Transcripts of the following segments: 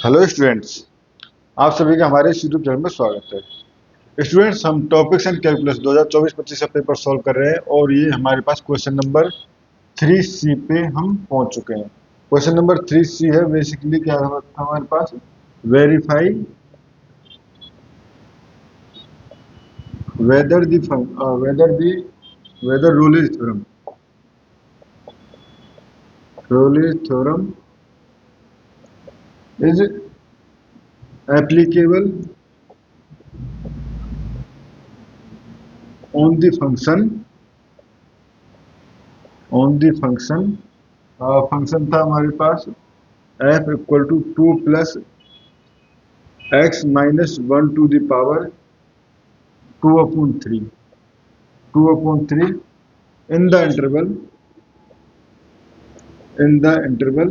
Hello students. आप सभी का हमारे इस यूट्यूब चैनल में स्वागत है। स्टूडेंट्स, हम टॉपिक्स एंड कैलकुलस 2024-25 का पेपर सॉल्व कर रहे हैं और ये हमारे पास क्वेश्चन नंबर 3C पे हम पहुंच चुके हैं। क्वेश्चन नंबर 3C है, बेसिकली क्या था हमारे पास, verify whether the whether Rolle's theorem is applicable on the function function था हमारे पास f equal to 2 plus x minus 1 to the power 2/3 in the in the interval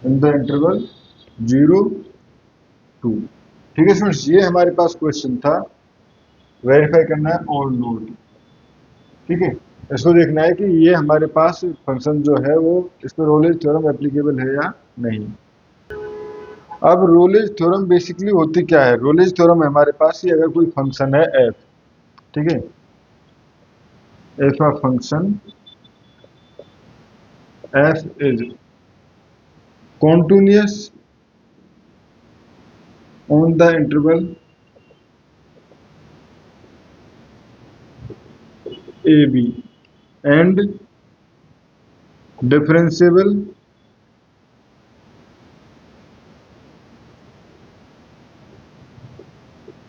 in the interval 0 to। ठीक है students, ये हमारे पास question था। Verify करना है और नोट। ठीक है, इसको देखना है कि ये हमारे पास फंक्शन जो है वो इस पर रोलेज थ्योरम एप्लीकेबल है या नहीं। अब रोलेज थ्योरम बेसिकली होती क्या है? रोलेज थ्योरम है हमारे पास ही, अगर कोई फंक्शन है f, ठीक है, if a function f is continuous on the interval ab and differentiable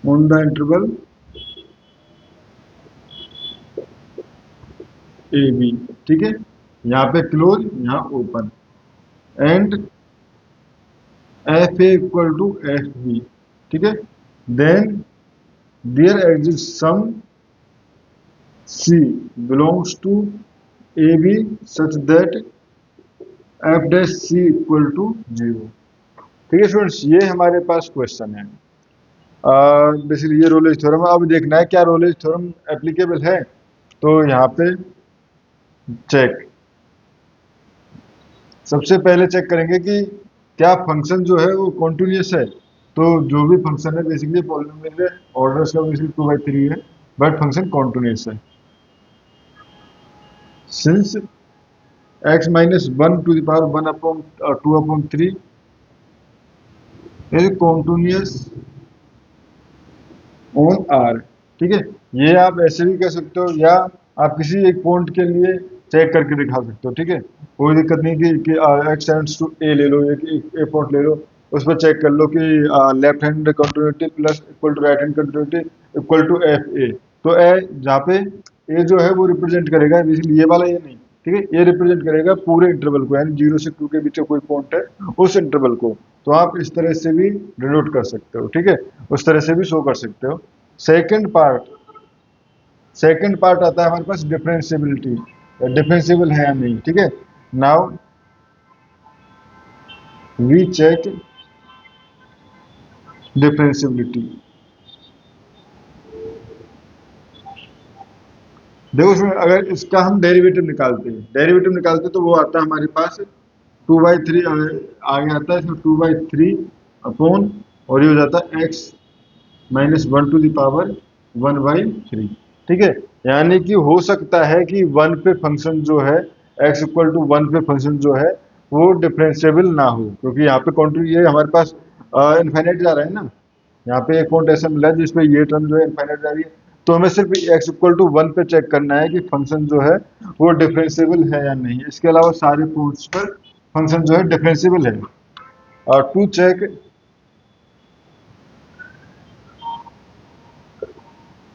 on the interval ab। ठीक है, यहाँ पे क्लोज, यहाँ open, and F A equal to F B. ठीक है, then there exist some C belongs to A B such that F dash C equal to 0। ठीक है students, ये हमारे पास क्वेश्चन है। बेसिकली ये रोलेज थ्योरम है। अब देखना है क्या रोलेज थ्योरम एप्लीकेबल है। तो यहाँ पे चेक, सबसे पहले चेक करेंगे कि क्या फंक्शन जो है वो कॉन्टिन्यूस है। तो जो भी फंक्शन है बेसिकली पॉलिनोमियल है, ऑर्डर इसका बेसिकली 2/3 है, बट फंक्शन कॉन्टिन्यूस है। Since x minus 1 to the power 1/2/3 is continuous on r। ठीक है, ये आप ऐसे भी कह सकते हो या आप किसी एक पॉइंट के लिए चेक करके दिखा सकते हो। ठीक है, कोई दिक्कत नहीं कि x टेंड्स टू a ले लो, एक ए पॉइंट ले लो, उस पर चेक कर लो कि left hand continuity plus equal to right hand continuity equal to F A. तो ए जहाँ पे ए जो है वो रिप्रेजेंट करेगा, बेसिकली ये वाला, ये नहीं, ठीक है, ये रिप्रेजेंट करेगा पूरे इंटरवल को, यानी 0 से 2 के बीच कोई पॉइंट है उस इंटरवल को। तो आप इस तरह से भी डिनोट कर सकते हो। ठीक है, उस तरह से भी शो कर सकते हो। सेकंड पार्ट सेकंड पार्ट आता है हमारे पास डिफरेंशियबिलिटी, डिफरेंशियबल है या नहीं। ठीक है, नाउ वी चेक डिफरेंशियबिलिटी। देखो उसमें अगर इसका हम डेरिवेटिव निकालते हैं तो वो आता है हमारे पास 2/3 आगे आता है, इसमें 2/3 अपॉन, और ये हो जाता है X minus 1 to the power 1/3। ठीक है, यानी कि हो सकता है कि 1 पे फंक्शन जो है, x इक्वल टू 1 पे फंक्शन जो है वो डिफरेंशिएबल ना हो, क्योंकि यहाँ पे कॉन्ट्री ये हमारे पास इनफाइनाइट जा रहा है ना। यहाँ पे एक पॉइंट ऐसा मिला है जिसपे ये टर्म जो है इनफाइनाइट जा रही है। तो हमें सिर्फ x इक्वल टू 1 पे चेक करना है कि फंक्शन जो है वो डिफरेंशिएबल है या नहीं। इसके अलावा सारे पॉइंट्स पर फंक्शन जो है डिफरेंशिएबल है। और to check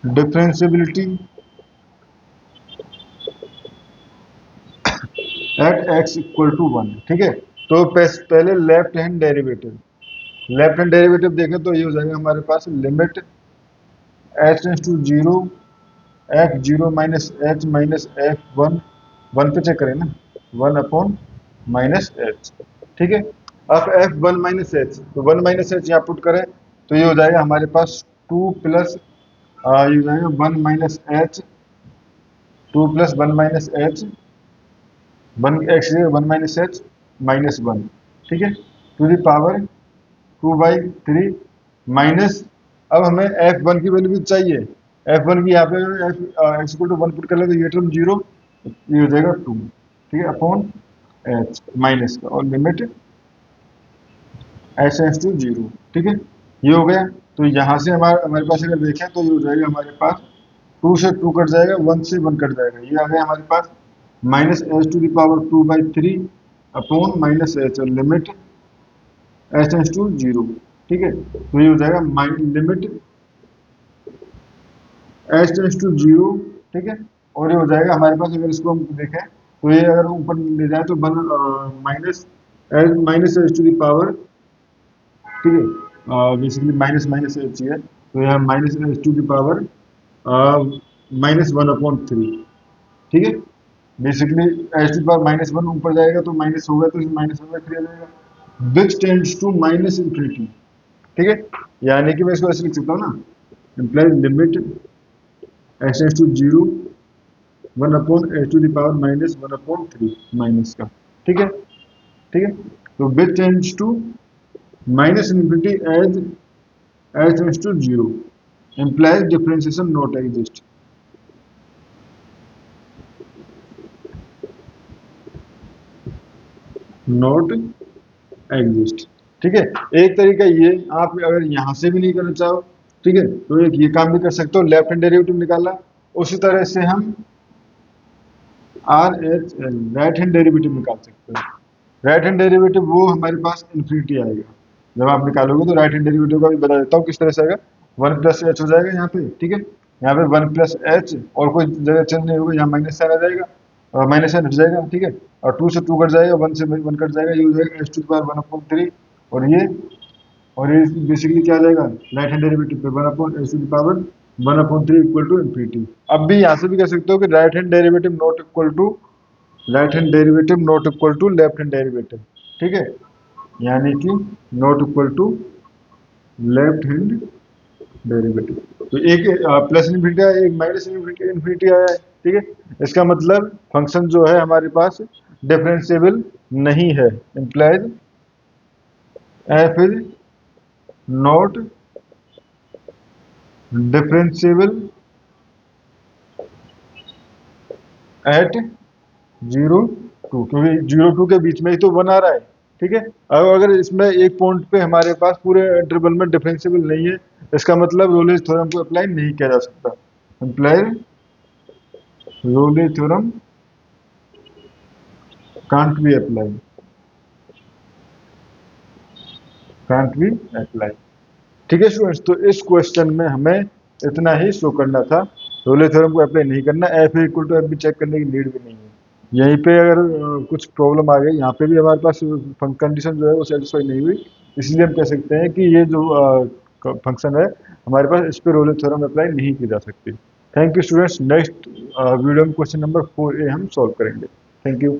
differentiability at x equal to 1। ठीक है, तो पहले लेफ्ट हैंड डेरिवेटिव देखें तो ये हो जाएगा हमारे पास limit h tends to 0 f 0 minus h minus f 1, 1 पे चेक करें ना, 1 अपॉन माइनस h। ठीक है, अब f 1 माइनस h, तो 1 माइनस h यहाँ पुट करें तो ये हो जाएगा हमारे पास 2 प्लस, ये हो जाएगा 1 minus h, 2 plus 1 minus h, 1 x 1 minus h minus 1। ठीक है, टू द पावर 2/3 माइनस, अब हमें f1 की वैल्यू भी चाहिए। f1 की यहाँ पे x इक्वल टू 1 पुट कर ले तो ये टर्म 0, ये हो जाएगा 2, ठीक है, अपॉन h माइनस का, और लिमिट h टेंड्स टू 0, ठीक है, ये हो गया। तो यहाँ से हमारे पास अगर देखें तो ये हो जाएगा हमारे पास 2 से 2 कट जाएगा, 1 से 1 कट जाएगा, ये आ गया हमारे पास minus h to the power 2/3 upon minus h, और लिमिट h टेंड्स टू 0, ठीक है। तो ये हो जाएगा लिमिट h टेंड्स टू 0, ठीक है, और ये हो जाएगा हमारे पास, अगर इसको हम देखें तो ये अगर ऊपर ले जाए तो minus H two the power, ठीक है, बेसिकली माइनस माइनस एच है, तो यहाँ minus H two the power -1/3, ठीक है। बेसिकली एच टू पावर -1 ऊपर जाएगा तो माइनस होगा, तो -1/3 आ जाएगा, विच टेंड्स टू माइनस इन्फिनिटी, ठीक है। यानी कि मैं इसको ऐसे लिख सकता हूँ ना, implies limit H tends to 0 1/h to the power -1/3 minus का, ठीक है, ठीक है। तो which tends to minus infinity as h tends to 0 implies differentiation not exist, not exist, ठीक है। एक तरीका ये, आप अगर यहां से भी नहीं करना चाहो, ठीक है, तो एक ये काम भी कर सकते हो, लेफ्ट हैंड डेरिवेटिव निकाला, उसी तरह से हम R H L right hand derivative निकाल सकते हो। राइट हैंड डेरिवेटिव वो हमारे पास इन्फिनिटी आएगा, जब आप निकालोगे तो राइट हैंड डेरिवेटिव का भी बता देता हूँ किस तरह से आएगा। 1 + h हो जाएगा यहाँ पे, ठीक है, यहाँ पे 1 + h, और कोई जगह चेंज नहीं होगा, यहाँ माइनस साइन आ जाएगा, और माइनस साइन हट जाएगा, ठीक है, और 2 से 2 कट जाएगा, 1 से 1 कट जाएगा, ये हो जाएगा h टू द पावर 1/3, और ये बेसिकली क्या आ जाएगा, राइट हैंड डेरिवेटिव पे 1/h to the power 1/3 equal to infinity. अब भी यहाँ से भी कह सकते हो कि right hand derivative not equal to left hand derivative, ठीक है, यानी कि not equal to left hand derivative. तो एक प्लस इन्फिनिटी आया, एक माइनस इन्फिनिटी आया है, ठीक है, इसका मतलब फंक्शन जो है हमारे पास डिफरेंशिएबल नहीं है, implies F is not differentiable eight 0-2, क्योंकि 0-2 के बीच में ही तो 1 आ रहा है, ठीक है। अब अगर इसमें एक पॉइंट पे हमारे पास पूरे इंटरवल में डिफरेंशिएबल नहीं है, इसका मतलब रोलेज थ्योरम को अप्लाई नहीं किया जा सकता, imply Rolle's theorem can't be apply, ठीक है स्टूडेंट्स। तो इस क्वेश्चन में हमें इतना ही शो करना था, रोलेज थ्योरम को अप्लाई नहीं करना, एफ इक्वल टू एफ भी चेक करने की नीड भी नहीं है। यहीं पे अगर कुछ प्रॉब्लम आ गई, यहाँ पे भी हमारे पास कंडीशन जो है वो सेटिस्फाई नहीं हुई, इसलिए हम कह सकते हैं कि ये जो फंक्शन है हमारे पास, इस पर रोलेज थ्योरम अप्लाई नहीं की जा सकती। Thank you students. Next video में क्वेश्चन नंबर 4A हम सॉल्व करेंगे। Thank you.